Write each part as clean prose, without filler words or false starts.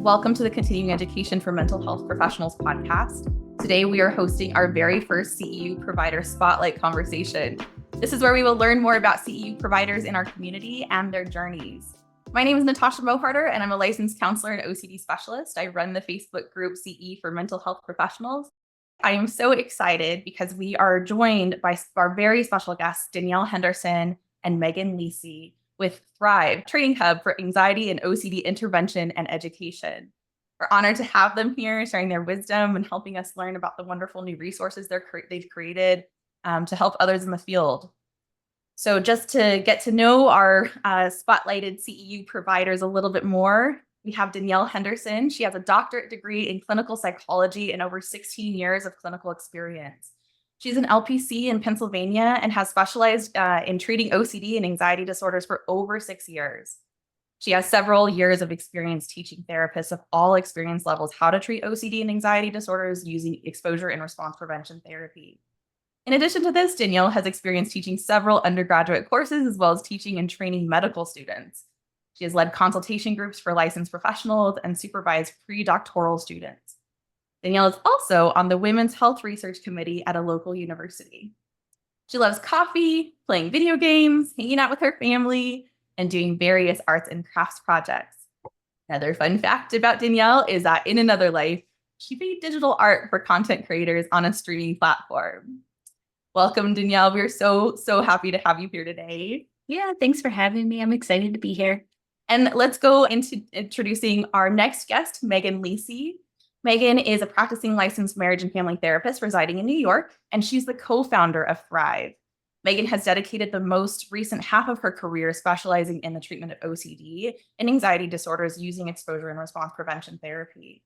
Welcome to the Continuing Education for Mental Health Professionals podcast. Today, we are hosting our very first CEU provider spotlight conversation. This is where we will learn more about CEU providers in our community and their journeys. My name is Natasha Moharter, and I'm a licensed counselor and OCD specialist. I run the Facebook group CE for Mental Health Professionals. I am so excited because we are joined by our very special guests, Danielle Henderson and Meghin Lisi, with Thrive, training hub for anxiety and OCD intervention and education. We're honored to have them here, sharing their wisdom and helping us learn about the wonderful new resources they've created to help others in the field. So just to get to know our spotlighted CEU providers a little bit more, we have Danielle Henderson. She has a doctorate degree in clinical psychology and over 16 years of clinical experience. She's an LPC in Pennsylvania and has specialized in treating OCD and anxiety disorders for over 6 years. She has several years of experience teaching therapists of all experience levels how to treat OCD and anxiety disorders using exposure and response prevention therapy. In addition to this, Danielle has experience teaching several undergraduate courses as well as teaching and training medical students. She has led consultation groups for licensed professionals and supervised pre-doctoral students. Danielle is also on the Women's Health Research Committee at a local university. She loves coffee, playing video games, hanging out with her family, and doing various arts and crafts projects. Another fun fact about Danielle is that in another life, she made digital art for content creators on a streaming platform. Welcome, Danielle. We're so happy to have you here today. Yeah, thanks for having me. I'm excited to be here. And let's go into introducing our next guest, Meghin Lisi. Meghin is a practicing licensed marriage and family therapist residing in New York, and she's the co-founder of Thrive. Meghin has dedicated the most recent half of her career specializing in the treatment of OCD and anxiety disorders using exposure and response prevention therapy.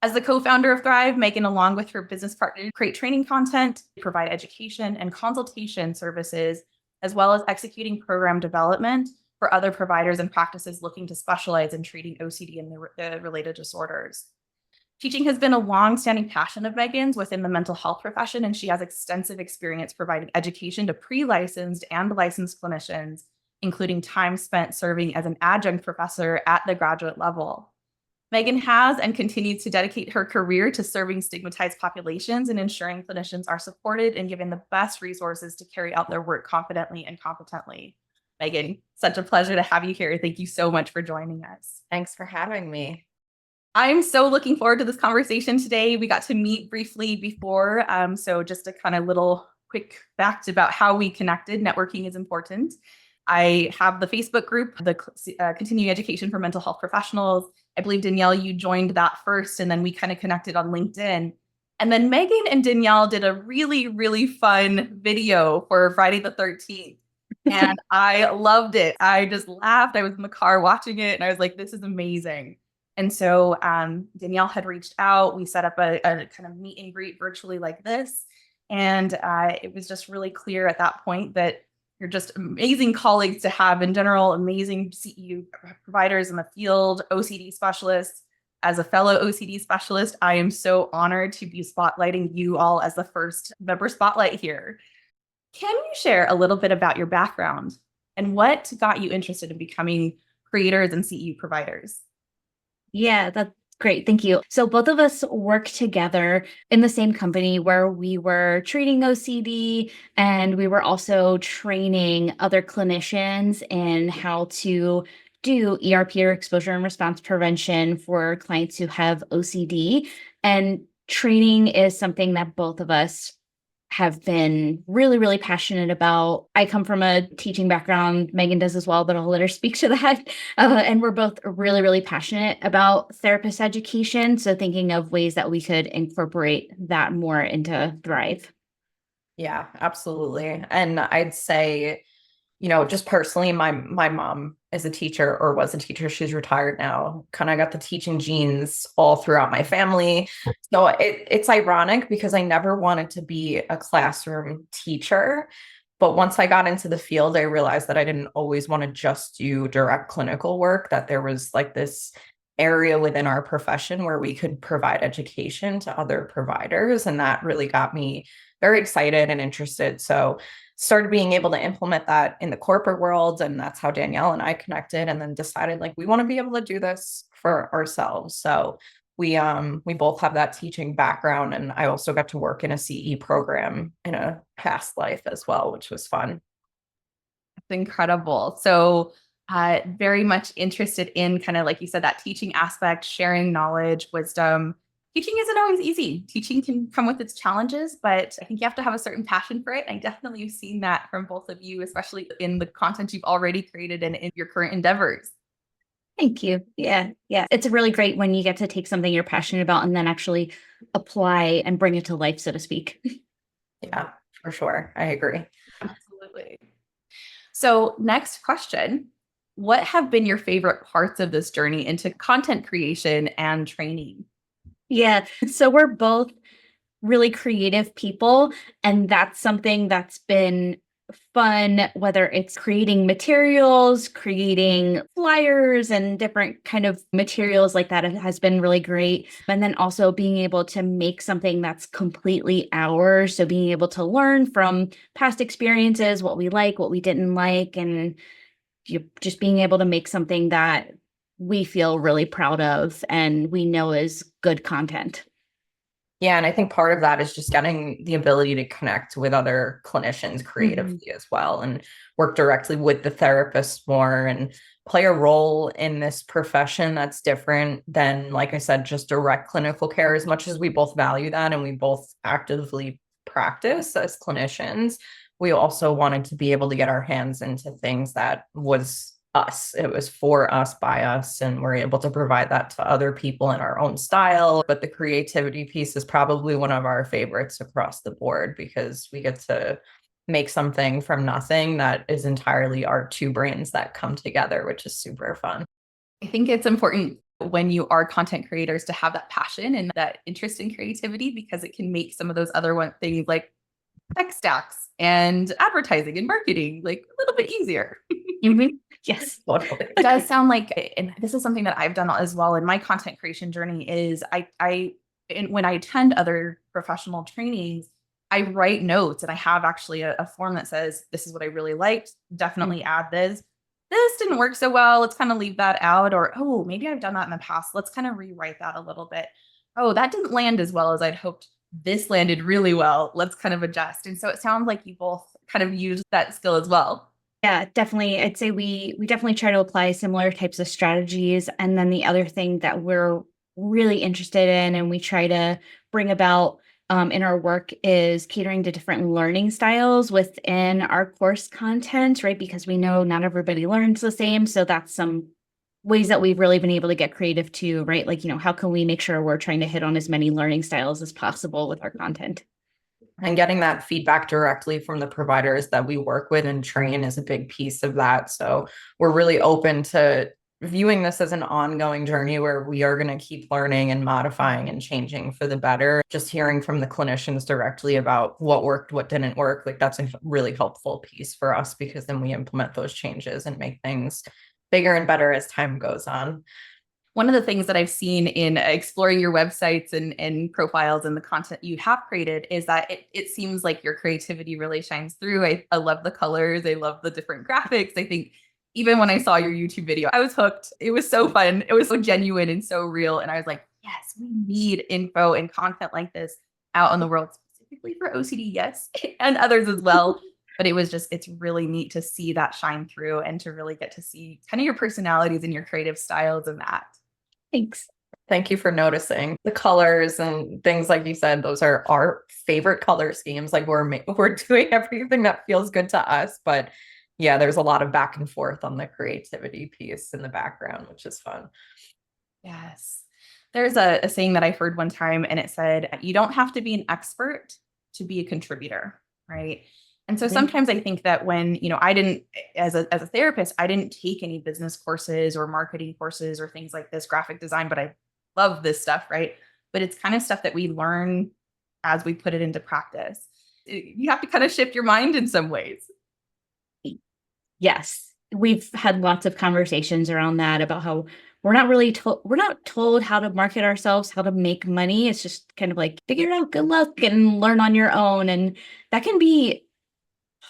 As the co-founder of Thrive, Meghin, along with her business partner, create training content, provide education and consultation services, as well as executing program development for other providers and practices looking to specialize in treating OCD and the related disorders. Teaching has been a long-standing passion of Meghin's within the mental health profession, and she has extensive experience providing education to pre-licensed and licensed clinicians, including time spent serving as an adjunct professor at the graduate level. Meghin has and continues to dedicate her career to serving stigmatized populations and ensuring clinicians are supported and given the best resources to carry out their work confidently and competently. Meghin, such a pleasure to have you here. Thank you so much for joining us. Thanks for having me. I'm so looking forward to this conversation today. We got to meet briefly before, so just a kind of little quick fact about how we connected. Networking is important. I have the Facebook group, the Continuing Education for Mental Health Professionals. I believe, Danielle, you joined that first, and then we kind of connected on LinkedIn. And then Meghin and Danielle did a really fun video for Friday the 13th. And I loved it. I just laughed. I was in the car watching it, and I was like, this is amazing. And so Danielle had reached out. We set up a kind of meet and greet virtually like this. And it was just really clear at that point that you're just amazing colleagues to have in general, amazing CEU providers in the field, OCD specialists. As a fellow OCD specialist, I am so honored to be spotlighting you all as the first member spotlight here. Can you share a little bit about your background and what got you interested in becoming creators and CEU providers? Yeah, that's great. Thank you. So both of us work together in the same company where we were treating OCD, and we were also training other clinicians in how to do ERP or exposure and response prevention for clients who have OCD. And training is something that both of us have been really passionate about. I come from a teaching background. Meghin does as well, but I'll let her speak to that. And we're both really passionate about therapist education. So thinking of ways that we could incorporate that more into Thrive. Yeah, absolutely. And I'd say, just personally, my mom is a teacher or was a teacher. She's retired now. Kind of got the teaching genes all throughout my family. So it's ironic because I never wanted to be a classroom teacher. But once I got into the field, I realized that I didn't always want to just do direct clinical work, that there was like this area within our profession where we could provide education to other providers. And that really got me very excited and interested. So started being able to implement that in the corporate world. And that's how Danielle and I connected, and then decided like we want to be able to do this for ourselves. So we both have that teaching background, and I also got to work in a CE program in a past life as well, which was fun. It's incredible. So very much interested in kind of, like you said, that teaching aspect, sharing knowledge, wisdom. Teaching isn't always easy. Teaching can come with its challenges, but I think you have to have a certain passion for it. I definitely have seen that from both of you, especially in the content you've already created and in your current endeavors. Thank you. Yeah. Yeah. It's really great when you get to take something you're passionate about and then actually apply and bring it to life, so to speak. Yeah, for sure. I agree. Absolutely. So next question, what have been your favorite parts of this journey into content creation and training? Yeah. So we're both really creative people, and that's something that's been fun, whether it's creating materials, creating flyers and different kind of materials like that. It has been really great. And then also being able to make something that's completely ours. So being able to learn from past experiences, what we like, what we didn't like, and just being able to make something that we feel really proud of and we know is good content. Yeah, and I think part of that is just getting the ability to connect with other clinicians creatively as well, and work directly with the therapist more, and play a role in this profession that's different than, like I said, just direct clinical care. As much as we both value that and we both actively practice as clinicians, we also wanted to be able to get our hands into things that was us. It was for us, by us, and we're able to provide that to other people in our own style. But the creativity piece is probably one of our favorites across the board, because we get to make something from nothing that is entirely our two brains that come together, which is super fun. I think it's important when you are content creators to have that passion and that interest in creativity, because it can make some of those other things like tech stacks and advertising and marketing like a little bit easier. Yes. Totally. It does sound like, and this is something that I've done as well in my content creation journey, is when I attend other professional trainings, I write notes, and I have actually a form that says, this is what I really liked. Definitely add this. This didn't work so well. Let's kind of leave that out. Or, oh, maybe I've done that in the past. Let's kind of rewrite that a little bit. Oh, that didn't land as well as I'd hoped. This landed really well. Let's kind of adjust. And so it sounds like you both kind of use that skill as well. Yeah, definitely. I'd say we definitely try to apply similar types of strategies. And then the other thing that we're really interested in and we try to bring about in our work is catering to different learning styles within our course content, right? Because we know not everybody learns the same. So that's some ways that we've really been able to get creative too, right? Like, how can we make sure we're trying to hit on as many learning styles as possible with our content? And getting that feedback directly from the providers that we work with and train is a big piece of that. So we're really open to viewing this as an ongoing journey where we are going to keep learning and modifying and changing for the better. Just hearing from the clinicians directly about what worked, what didn't work, like that's a really helpful piece for us, because then we implement those changes and make things bigger and better as time goes on. One of the things that I've seen in exploring your websites and profiles and the content you have created is that it seems like your creativity really shines through. I love the colors. I love the different graphics. I think even when I saw your YouTube video, I was hooked. It was so fun. It was so genuine and so real. And I was like, yes, we need info and content like this out in the world, specifically for OCD, yes, and others as well. But it's really neat to see that shine through and to really get to see kind of your personalities and your creative styles in that. Thanks. Thank you for noticing the colors and things. Like you said, those are our favorite color schemes. Like we're doing everything that feels good to us. But yeah, there's a lot of back and forth on the creativity piece in the background, which is fun. Yes. There's a saying that I heard one time, and it said, you don't have to be an expert to be a contributor, right? And so sometimes I think that when, I didn't, as a therapist, I didn't take any business courses or marketing courses or things like this, graphic design, but I love this stuff, right? But it's kind of stuff that we learn as we put it into practice. You have to kind of shift your mind in some ways. Yes. We've had lots of conversations around that, about how we're not told how to market ourselves, how to make money. It's just kind of like, figure it out, good luck, and learn on your own. And that can be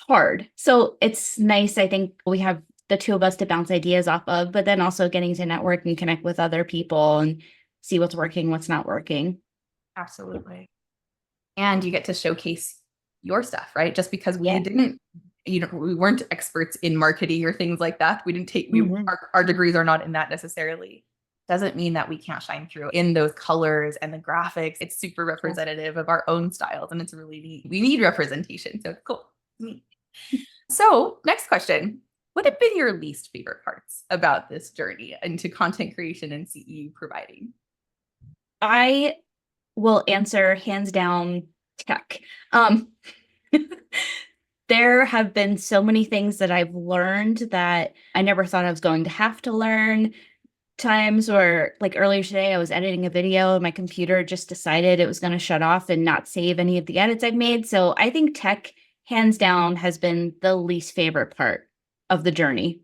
hard. So it's nice. I think we have the two of us to bounce ideas off of, but then also getting to network and connect with other people and see what's working, what's not working. Absolutely. And you get to showcase your stuff, right? Just because we Yeah. didn't, we weren't experts in marketing or things like that. We didn't take, Mhm. our degrees are not in that necessarily. Doesn't mean that we can't shine through in those colors and the graphics. It's super representative of our own styles, and it's really neat. We need representation. So cool. Neat. So next question. What have been your least favorite parts about this journey into content creation and CEU providing? I will answer hands down tech. Um, there have been so many things that I've learned that I never thought I was going to have to learn. Times where, like earlier today, I was editing a video and my computer just decided it was going to shut off and not save any of the edits I've made. So I think tech, hands down, has been the least favorite part of the journey.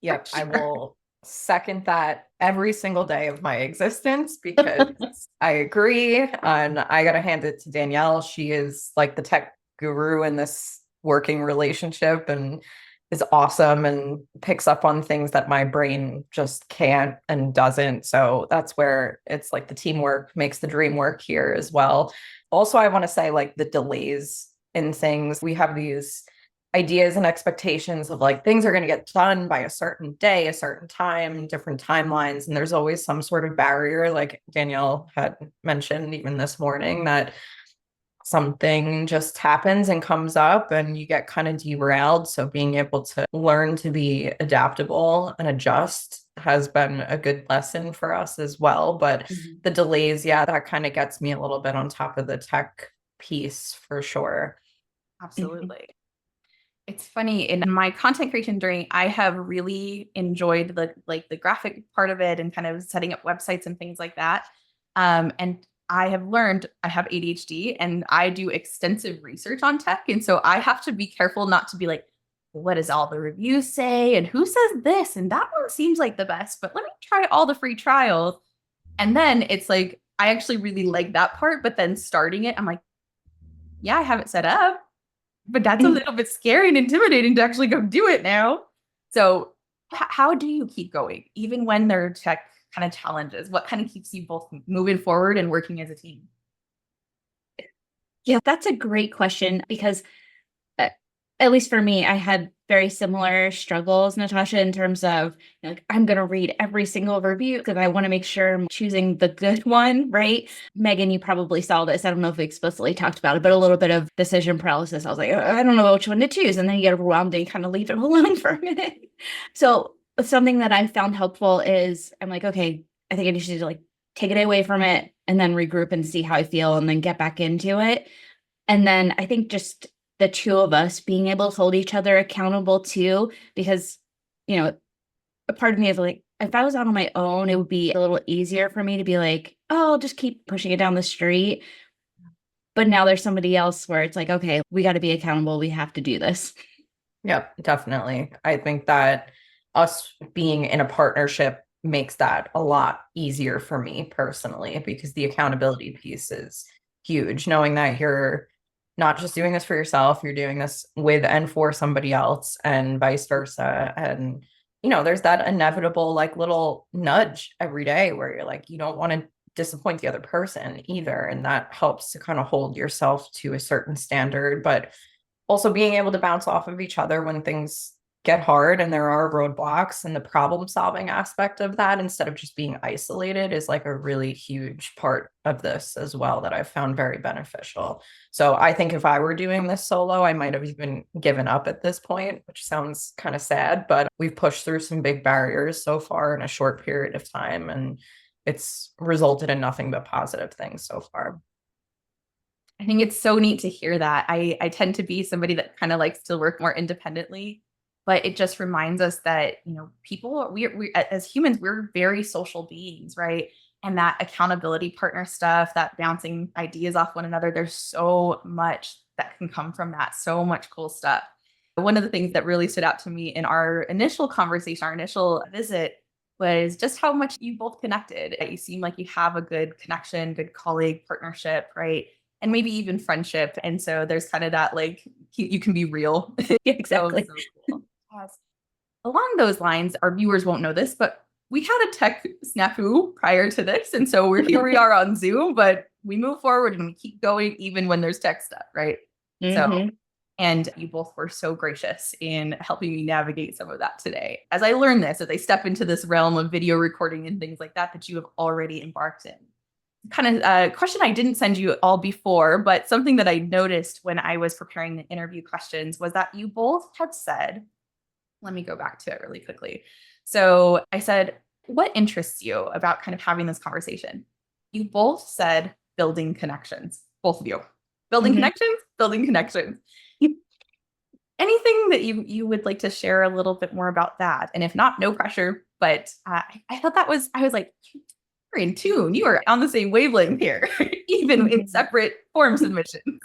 Yep, I will second that every single day of my existence because I agree. And I got to hand it to Danielle. She is like the tech guru in this working relationship and is awesome and picks up on things that my brain just can't and doesn't. So that's where it's like the teamwork makes the dream work here as well. Also, I want to say like the delays in things. We have these ideas and expectations of like things are going to get done by a certain day, a certain time, different timelines. And there's always some sort of barrier, like Danielle had mentioned even this morning, that something just happens and comes up and you get kind of derailed. So being able to learn to be adaptable and adjust has been a good lesson for us as well. But the delays, yeah, that kind of gets me a little bit on top of the tech piece for sure. Absolutely. It's funny, in my content creation journey, I have really enjoyed the graphic part of it and kind of setting up websites and things like that. And I have learned I have ADHD and I do extensive research on tech. And so I have to be careful not to be like, what does all the reviews say? And who says this? And that one seems like the best, but let me try all the free trials. And then it's like, I actually really like that part. But then starting it, I'm like, yeah, I have it set up, but that's a little bit scary and intimidating to actually go do it now. So how do you keep going, even when there are tech kind of challenges? What kind of keeps you both moving forward and working as a team? Yeah, that's a great question because at least for me, I had very similar struggles, Natasha, in terms of like, I'm going to read every single review because I want to make sure I'm choosing the good one, right? Meghin, you probably saw this. I don't know if we explicitly talked about it, but a little bit of decision paralysis. I was like, I don't know which one to choose. And then you get overwhelmed and you kind of leave it alone for a minute. So something that I found helpful is I'm like, okay, I think I need to like take a day away from it and then regroup and see how I feel and then get back into it. And then I think just the two of us being able to hold each other accountable too, because, a part of me is like, if I was out on my own, it would be a little easier for me to be like, oh, I'll just keep pushing it down the street. But now there's somebody else where it's like, okay, we got to be accountable. We have to do this. Yep, definitely. I think that us being in a partnership makes that a lot easier for me personally because the accountability piece is huge, knowing that you're not just doing this for yourself, you're doing this with and for somebody else and vice versa. And, there's that inevitable like little nudge every day where you're like, you don't want to disappoint the other person either. And that helps to kind of hold yourself to a certain standard, but also being able to bounce off of each other when things get hard and there are roadblocks, and the problem solving aspect of that instead of just being isolated is like a really huge part of this as well that I've found very beneficial. So I think if I were doing this solo, I might have even given up at this point, which sounds kind of sad, but we've pushed through some big barriers so far in a short period of time, and it's resulted in nothing but positive things so far. I think it's so neat to hear that. I tend to be somebody that kind of likes to work more independently, but it just reminds us that, people, we as humans, we're very social beings, right? And that accountability partner stuff, that bouncing ideas off one another, there's so much that can come from that, so much cool stuff. One of the things that really stood out to me in our initial conversation, our initial visit, was just how much you both connected. You seem like you have a good connection, good colleague partnership, right? and maybe even friendship. And so there's kind of that like you can be real. Yeah, exactly. So cool. Yes. Along those lines, our viewers won't know this, but we had a tech snafu prior to this. And so here we are on Zoom, but we move forward and we keep going even when there's tech stuff, right? So, and you both were so gracious in helping me navigate some of that today. As I learn this, as I step into this realm of video recording and things like that, that you have already embarked in. Kind of a question I didn't send you all before, but something that I noticed when I was preparing the interview questions was that you both had said, let me go back to it really quickly. So I said, what interests you about kind of having this conversation? You both said building connections, both of you. Building connections, building connections. Anything that you would like to share a little bit more about that? And if not, no pressure. But I thought I was like, you're in tune. You are on the same wavelength here, even in separate form submissions.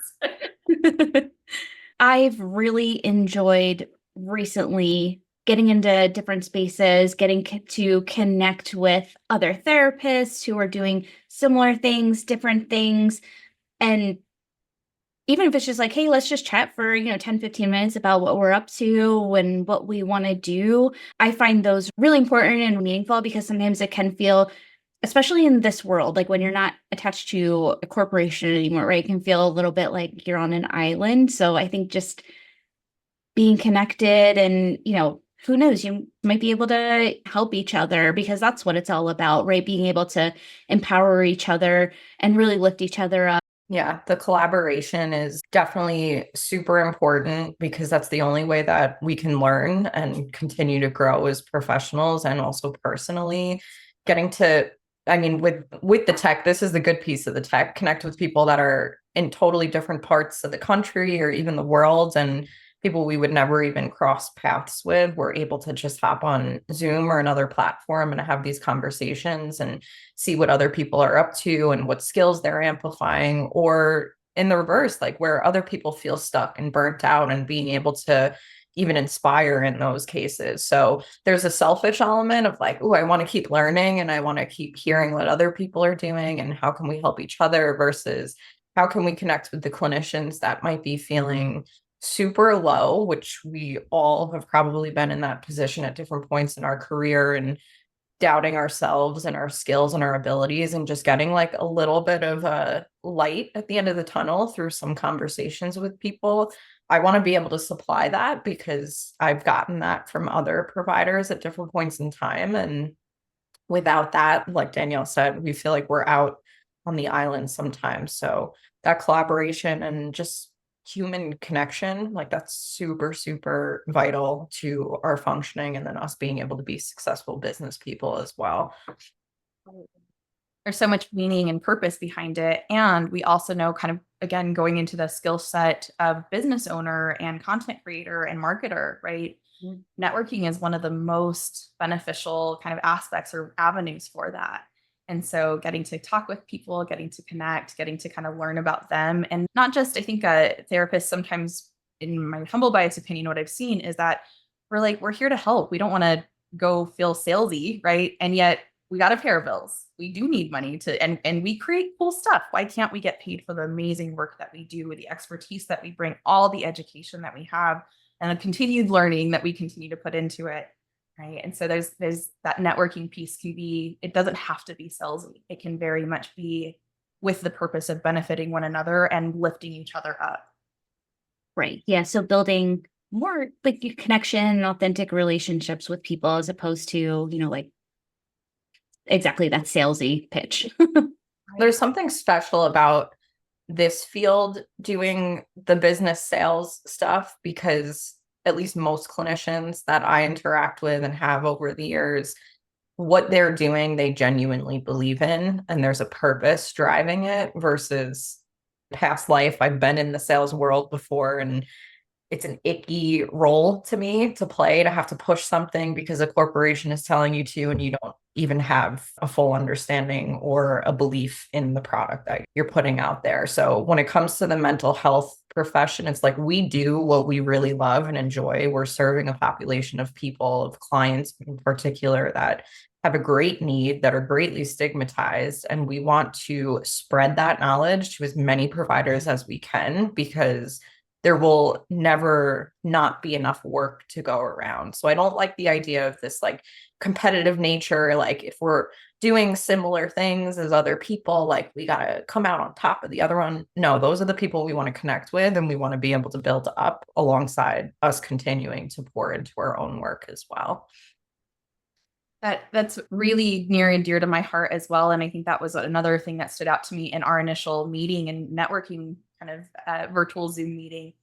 I've really enjoyed recently getting into different spaces, getting to connect with other therapists who are doing similar things, different things. And even if it's just like, hey, let's just chat for, 10, 15 minutes about what we're up to and what we want to do. I find those really important and meaningful because sometimes it can feel, especially in this world, like when you're not attached to a corporation anymore, right? It can feel a little bit like you're on an island. So I think just being connected and, who knows, you might be able to help each other because that's what it's all about, right? Being able to empower each other and really lift each other up. Yeah, the collaboration is definitely super important because that's the only way that we can learn and continue to grow as professionals and also personally. Getting to, with the tech, this is the good piece of the tech, connect with people that are in totally different parts of the country or even the world, and people we would never even cross paths with. We're able to just hop on Zoom or another platform and have these conversations and see what other people are up to and what skills they're amplifying, or in the reverse, like where other people feel stuck and burnt out, and being able to even inspire in those cases. So there's a selfish element of like, oh, I want to keep learning and I want to keep hearing what other people are doing and how can we help each other, versus how can we connect with the clinicians that might be feeling super low, which we all have probably been in that position at different points in our career, and doubting ourselves and our skills and our abilities, and just getting like a little bit of a light at the end of the tunnel through some conversations with people. I want to be able to supply that because I've gotten that from other providers at different points in time. And without that, like Danielle said, we feel like we're out on the island sometimes. So that collaboration and just human connection, like that's super, super vital to our functioning, and then us being able to be successful business people as well. There's so much meaning and purpose behind it. And we also know, kind of, again, going into the skill set of business owner and content creator and marketer, right? Networking is one of the most beneficial kind of aspects or avenues for that. And so getting to talk with people, getting to connect, getting to kind of learn about them. And not just, I think therapists sometimes, in my humble biased opinion, what I've seen is that we're here to help. We don't want to go feel salesy, right? And yet we got to pay our bills. We do need money and we create cool stuff. Why can't we get paid for the amazing work that we do, the expertise that we bring, all the education that we have, and the continued learning that we continue to put into it? Right. And so there's that networking piece it doesn't have to be salesy. It can very much be with the purpose of benefiting one another and lifting each other up. Right. Yeah. So building more like connection and authentic relationships with people as opposed to, like exactly that salesy pitch. There's something special about this field doing the business sales stuff, because at least most clinicians that I interact with and have over the years, what they're doing, they genuinely believe in, and there's a purpose driving it, versus past life. I've been in the sales world before, and it's an icky role to me to play, to have to push something because a corporation is telling you to, and you don't even have a full understanding or a belief in the product that you're putting out there. So when it comes to the mental health profession, it's like we do what we really love and enjoy. We're serving a population of people, of clients in particular, that have a great need that are greatly stigmatized. And we want to spread that knowledge to as many providers as we can, because there will never not be enough work to go around. So I don't like the idea of this like competitive nature. Like if we're doing similar things as other people, like we got to come out on top of the other one. No, those are the people we want to connect with, and we want to be able to build up alongside us continuing to pour into our own work as well. That's really near and dear to my heart as well. And I think that was another thing that stood out to me in our initial meeting and networking kind of virtual Zoom meeting,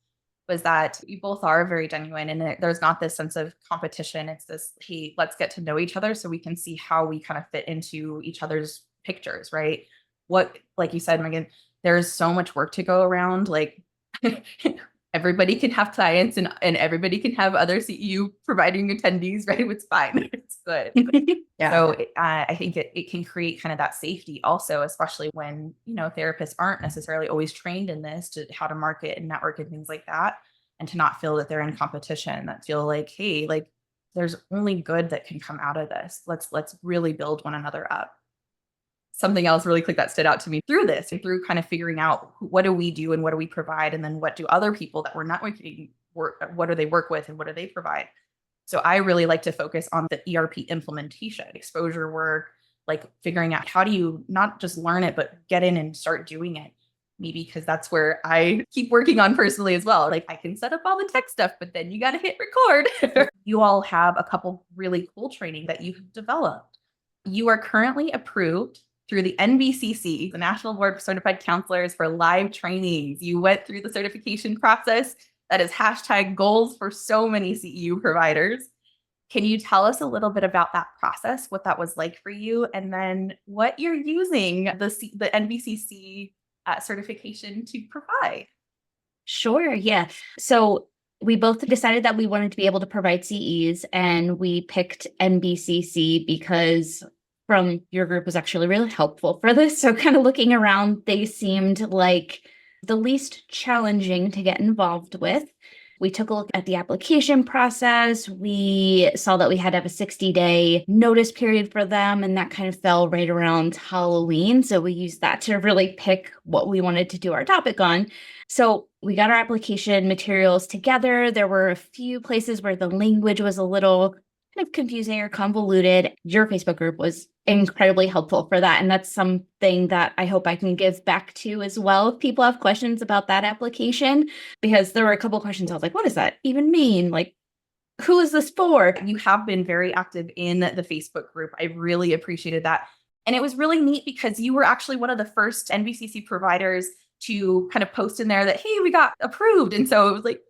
was that you both are very genuine, and there's not this sense of competition. It's this, hey, let's get to know each other so we can see how we kind of fit into each other's pictures, right? What, like you said, Meghin, there's so much work to go around. Like everybody can have clients, and everybody can have other CEU providing attendees, right? It's fine. It's good. Yeah. So I think it can create kind of that safety also, especially when, therapists aren't necessarily always trained in this, to how to market and network and things like that, and to not feel that they're in competition, that feel like, hey, like there's only good that can come out of this. Let's really build one another up. Something else really quick that stood out to me through this and through kind of figuring out what do we do and what do we provide, and then what do other people that we're not working work, what do they work with and what do they provide. So I really like to focus on the ERP implementation, exposure work, like figuring out how do you not just learn it, but get in and start doing it. Maybe because that's where I keep working on personally as well. Like I can set up all the tech stuff, but then you got to hit record. You all have a couple really cool training that you've developed. You are currently approved through the NBCC, the National Board of Certified Counselors, for live trainings. You went through the certification process that is hashtag goals for so many CEU providers. Can you tell us a little bit about that process, what that was like for you, and then what you're using the NBCC certification to provide? Sure. Yeah. So we both decided that we wanted to be able to provide CEs, and we picked NBCC because from your group was actually really helpful for this. So kind of looking around, they seemed like the least challenging to get involved with. We took a look at the application process. We saw that we had to have a 60-day notice period for them, and that kind of fell right around Halloween. So we used that to really pick what we wanted to do our topic on. So we got our application materials together. There were a few places where the language was a little kind of confusing or convoluted. Your Facebook group was incredibly helpful for that. And that's something that I hope I can give back to as well if people have questions about that application, because there were a couple questions I was like, what does that even mean? Like, who is this for? You have been very active in the Facebook group. I really appreciated that. And it was really neat because you were actually one of the first NBCC providers to kind of post in there that, hey, we got approved. And so it was like,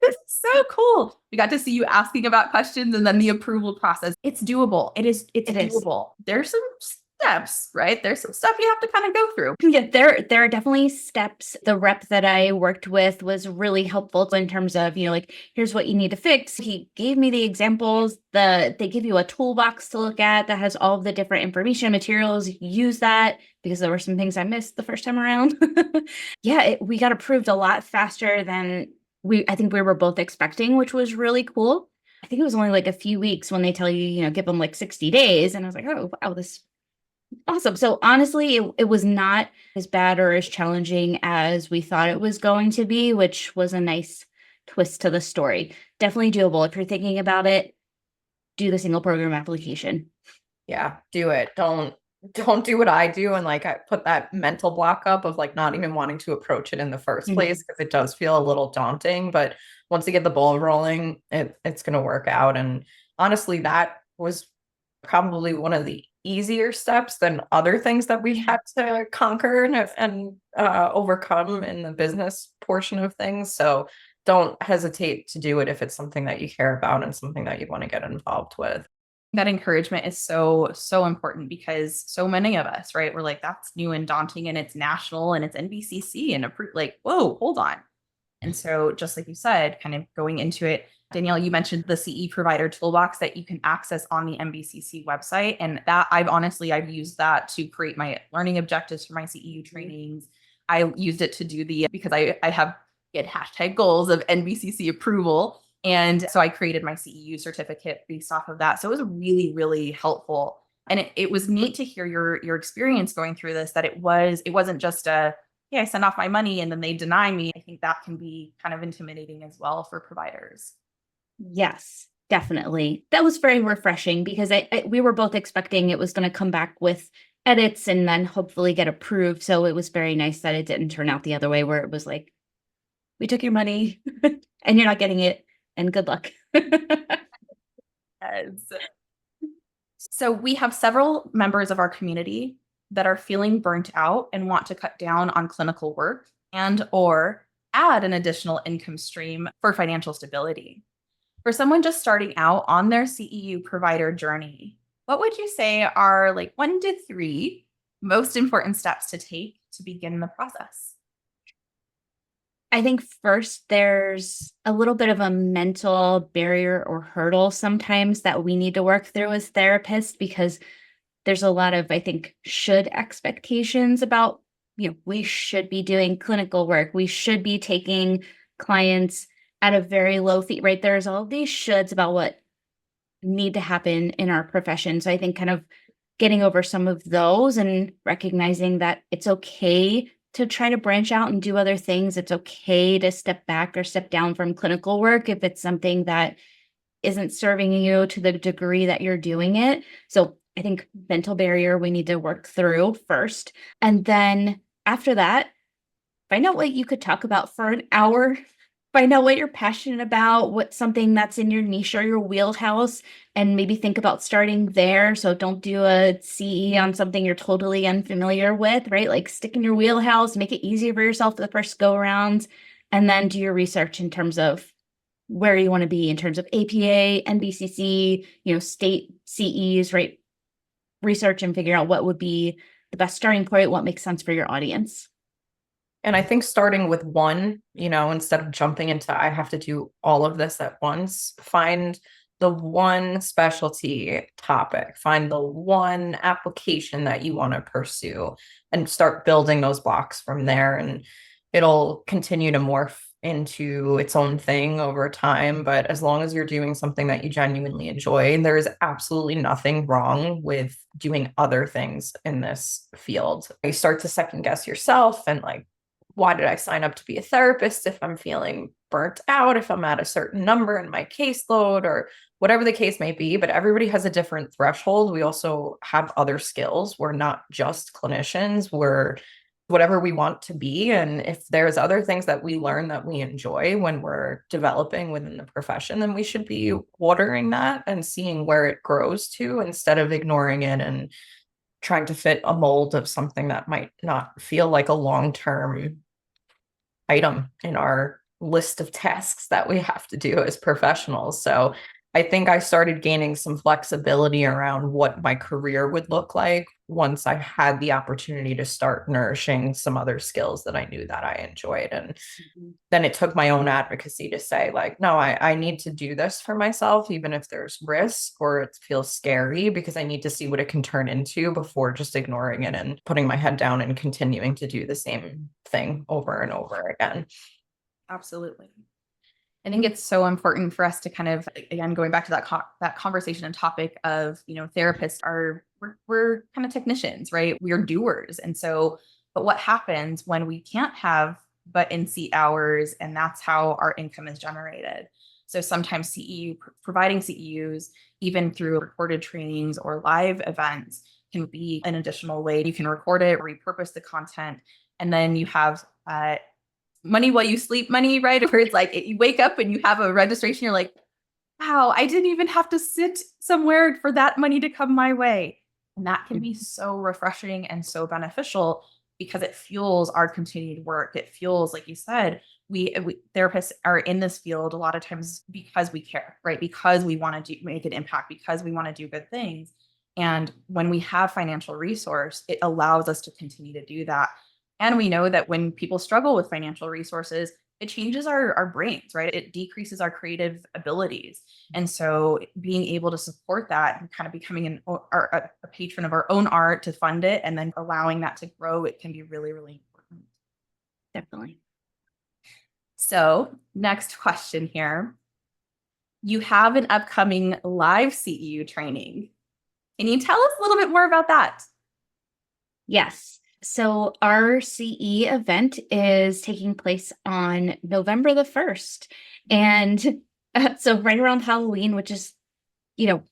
this is so cool. We got to see you asking about questions and then the approval process. It's doable. It's doable. There's some steps, right? There's some stuff you have to kind of go through. Yeah, there are definitely steps. The rep that I worked with was really helpful in terms of, like, here's what you need to fix. He gave me the examples. They give you a toolbox to look at that has all of the different information materials. Use that, because there were some things I missed the first time around. Yeah, we got approved a lot faster than I think we were both expecting, which was really cool. I think it was only like a few weeks when they tell you, give them like 60 days. And I was like, oh, wow, this is awesome. So honestly, it was not as bad or as challenging as we thought it was going to be, which was a nice twist to the story. Definitely doable. If you're thinking about it, do the single program application. Yeah, do it. Don't do what I do and like I put that mental block up of like not even wanting to approach it in the first place, because it does feel a little daunting. But once you get the ball rolling, it's going to work out. And honestly, that was probably one of the easier steps than other things that we had to conquer and overcome in the business portion of things. So don't hesitate to do it if it's something that you care about and something that you want to get involved with. That encouragement is so, so important, because so many of us, right, we're like, that's new and daunting, and it's national and it's NBCC and like, whoa, hold on. And so just like you said, kind of going into it, Danielle, you mentioned the CE provider toolbox that you can access on the NBCC website. And that I've used that to create my learning objectives for my CEU trainings. I used it to do because I have hashtag goals of NBCC approval. And so I created my CEU certificate based off of that. So it was really, really helpful. And it was neat to hear your experience going through this, that it wasn't just a, yeah, I send off my money and then they deny me. I think that can be kind of intimidating as well for providers. Yes, definitely. That was very refreshing because we were both expecting it was going to come back with edits and then hopefully get approved. So it was very nice that it didn't turn out the other way where it was like, we took your money and you're not getting it, and good luck. Yes. So we have several members of our community that are feeling burnt out and want to cut down on clinical work and or add an additional income stream for financial stability. For someone just starting out on their CEU provider journey, what would you say are like 1 to 3 most important steps to take to begin the process? I think first there's a little bit of a mental barrier or hurdle sometimes that we need to work through as therapists, because there's a lot of, I think, should expectations about, we should be doing clinical work. We should be taking clients at a very low fee, right? There's all these shoulds about what need to happen in our profession. So I think kind of getting over some of those and recognizing that it's okay to try to branch out and do other things. It's okay to step back or step down from clinical work if it's something that isn't serving you to the degree that you're doing it. So I think mental barrier we need to work through first. And then after that, find out what you could talk about for an hour. Find out what you're passionate about, what's something that's in your niche or your wheelhouse, and maybe think about starting there. So don't do a CE on something you're totally unfamiliar with, right? Like stick in your wheelhouse, make it easier for yourself for the first go around, and then do your research in terms of where you want to be in terms of APA, NBCC, state CEs, right? Research and figure out what would be the best starting point, what makes sense for your audience. And I think starting with one, instead of jumping into, I have to do all of this at once, find the one specialty topic, find the one application that you want to pursue and start building those blocks from there. And it'll continue to morph into its own thing over time. But as long as you're doing something that you genuinely enjoy, there is absolutely nothing wrong with doing other things in this field. You start to second guess yourself and like, why did I sign up to be a therapist if I'm feeling burnt out, if I'm at a certain number in my caseload or whatever the case may be, but everybody has a different threshold. We also have other skills. We're not just clinicians. We're whatever we want to be. And if there's other things that we learn that we enjoy when we're developing within the profession, then we should be watering that and seeing where it grows to instead of ignoring it and trying to fit a mold of something that might not feel like a long-term item in our list of tasks that we have to do as professionals. So I think I started gaining some flexibility around what my career would look like once I had the opportunity to start nourishing some other skills that I knew that I enjoyed. And then it took my own advocacy to say, like, no, I need to do this for myself, even if there's risk or it feels scary, because I need to see what it can turn into before just ignoring it and putting my head down and continuing to do the same thing over and over again. Absolutely. I think it's so important for us to kind of, again, going back to that conversation and topic of, therapists we're kind of technicians, right? We're doers. And so, but what happens when we can't have but in seat hours, and that's how our income is generated. So sometimes providing CEUs, even through recorded trainings or live events, can be an additional way. You can record it, repurpose the content, and then you have money while you sleep money, right? Where it's like you wake up and you have a registration, you're like, wow, I didn't even have to sit somewhere for that money to come my way. And that can be so refreshing and so beneficial because it fuels our continued work. It fuels, like you said, we therapists are in this field a lot of times because we care, right? Because we want to make an impact, because we want to do good things. And when we have financial resource, it allows us to continue to do that. And we know that when people struggle with financial resources, it changes our brains, right? It decreases our creative abilities. And so being able to support that and kind of becoming a patron of our own art to fund it and then allowing that to grow, it can be really, really important. Definitely. So next question here. you have an upcoming live CEU training. Can you tell us a little bit more about that? Yes. So our CE event is taking place on November the 1st. And so right around Halloween, which is, you know,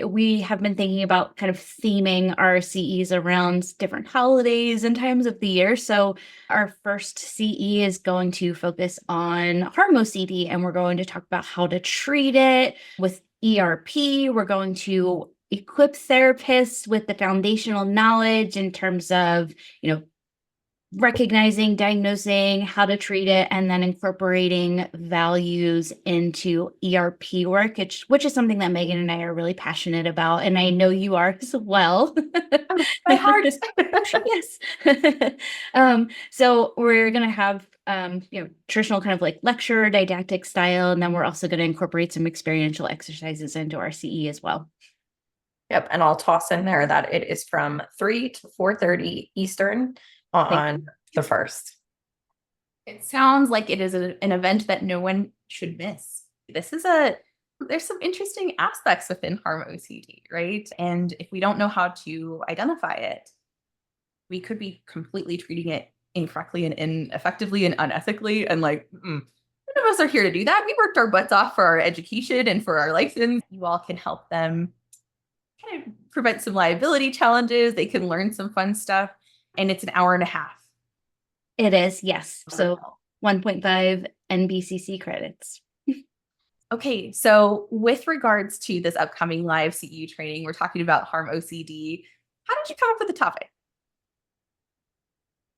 we have been thinking about kind of theming our CEs around different holidays and times of the year. So our first CE is going to focus on harm OCD, and we're going to talk about how to treat it with ERP. We're going to equip therapists with the foundational knowledge in terms of, recognizing, diagnosing, how to treat it, and then incorporating values into ERP work, which is something that Meghin and I are really passionate about. And I know you are as well. My heart. Yes. So we're going to have, traditional kind of like lecture didactic style. And then we're also going to incorporate some experiential exercises into our CE as well. Yep. And I'll toss in there that it is from 3 to 4:30 Eastern on the 1st. It sounds like it is an event that no one should miss. There's some interesting aspects within harm OCD, right? And if we don't know how to identify it, we could be completely treating it incorrectly and ineffectively and unethically. And none of us are here to do that. We worked our butts off for our education and for our license. You all can help them kind of prevent some liability challenges. They can learn some fun stuff. And it's an hour and a half. It is, yes. So 1.5 NBCC credits. Okay, so with regards to this upcoming live CEU training, we're talking about harm OCD. How did you come up with the topic?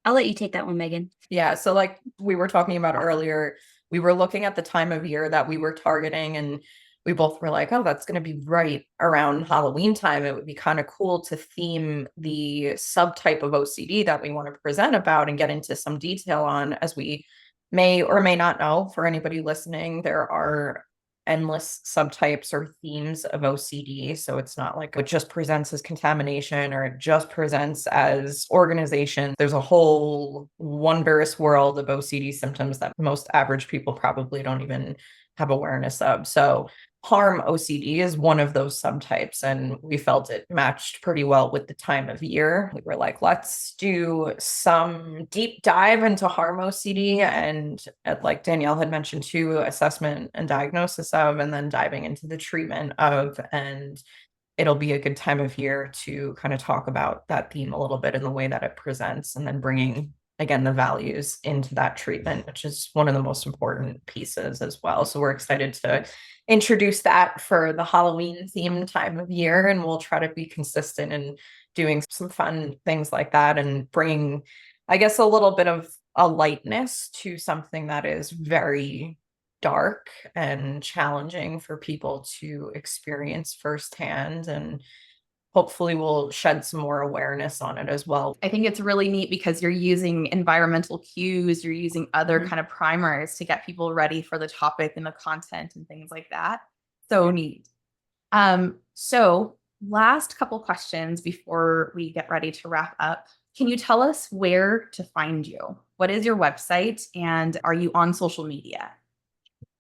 I'll let you take that one, Meghin. Yeah, so like we were talking about earlier, we were looking at the time of year that we were targeting, and we both were like, oh, that's going to be right around Halloween time. It would be kind of cool to theme the subtype of OCD that we want to present about and get into some detail on. As we may or may not know, for anybody listening, there are endless subtypes or themes of OCD. So it's not like it just presents as contamination or it just presents as organization. There's a whole wondrous world of OCD symptoms that most average people probably don't even have awareness of. So harm OCD is one of those subtypes, and we felt it matched pretty well with the time of year. We were like, let's do some deep dive into harm OCD, and like Danielle had mentioned too, assessment and diagnosis of, and then diving into the treatment of. And it'll be a good time of year to kind of talk about that theme a little bit in the way that it presents, and then bringing again the values into that treatment, which is one of the most important pieces as well. So we're excited to introduce that for the Halloween themed time of year, and we'll try to be consistent in doing some fun things like that and bringing, I guess, a little bit of a lightness to something that is very dark and challenging for people to experience firsthand, and hopefully we'll shed some more awareness on it as well. I think it's really neat because you're using environmental cues, you're using other kind of primers to get people ready for the topic and the content and things like that. So neat. So last couple questions before we get ready to wrap up. Can you tell us where to find you? What is your website, and are you on social media?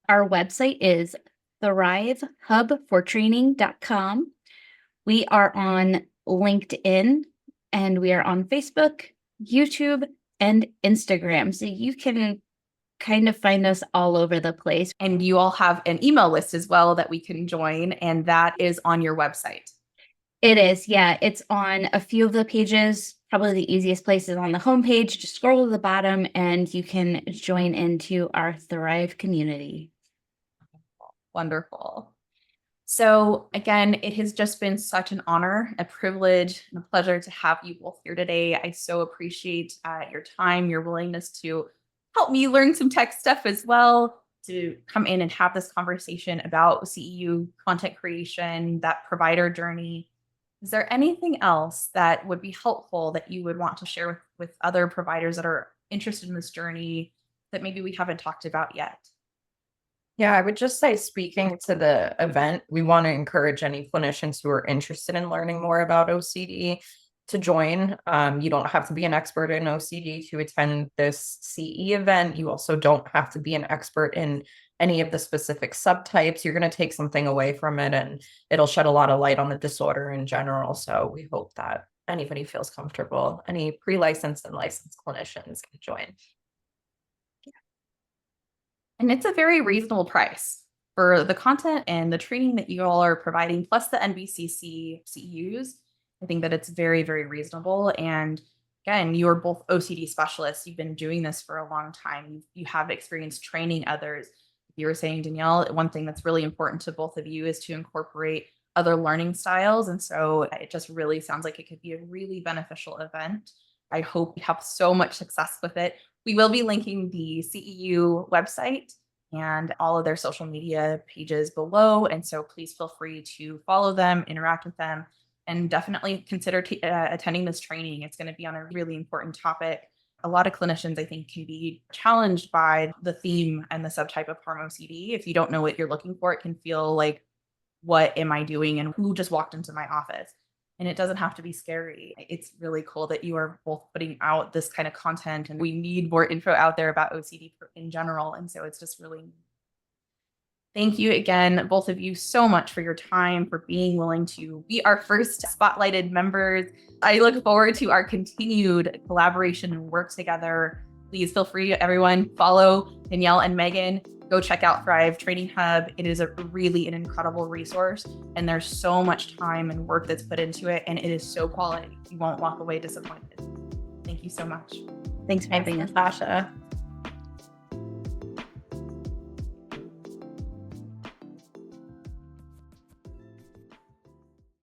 Our website is thrivehubfortraining.com. We are on LinkedIn, and we are on Facebook, YouTube, and Instagram. So you can kind of find us all over the place. And you all have an email list as well that we can join, and that is on your website. It is, yeah. It's on a few of the pages. Probably the easiest place is on the homepage. Just scroll to the bottom and you can join into our Thrive community. Wonderful. So again, it has just been such an honor, a privilege, and a pleasure to have you both here today. I so appreciate your time, your willingness to help me learn some tech stuff as well, to come in and have this conversation about CEU content creation, that provider journey. Is there anything else that would be helpful that you would want to share with other providers that are interested in this journey that maybe we haven't talked about yet? Yeah, I would just say, speaking to the event, we want to encourage any clinicians who are interested in learning more about OCD to join. You don't have to be an expert in OCD to attend this CE event. You also don't have to be an expert in any of the specific subtypes. You're going to take something away from it, and it'll shed a lot of light on the disorder in general. So we hope that anybody feels comfortable, any pre-licensed and licensed clinicians can join. And it's a very reasonable price for the content and the training that you all are providing, plus the NBCC CEUs. I think that it's very, very reasonable. And again, you're both OCD specialists. You've been doing this for a long time. You have experience training others. You were saying, Danielle, one thing that's really important to both of you is to incorporate other learning styles. And so it just really sounds like it could be a really beneficial event. I hope you have so much success with it. We will be linking the CEU website and all of their social media pages below. And so please feel free to follow them, interact with them, and definitely consider attending this training. It's going to be on a really important topic. A lot of clinicians, I think, can be challenged by the theme and the subtype of harm OCD. If you don't know what you're looking for, it can feel like, what am I doing and who just walked into my office? And it doesn't have to be scary. It's really cool that you are both putting out this kind of content, and we need more info out there about OCD in general. And so it's just really, thank you again, both of you, so much for your time, for being willing to be our first spotlighted members. I look forward to our continued collaboration and work together. Please feel free, everyone, follow Danielle and Meghin. Go check out Thrive Training Hub. It is really an incredible resource, and there's so much time and work that's put into it, and it is so quality. You won't walk away disappointed. Thank you so much. Thanks for having us, Natasha.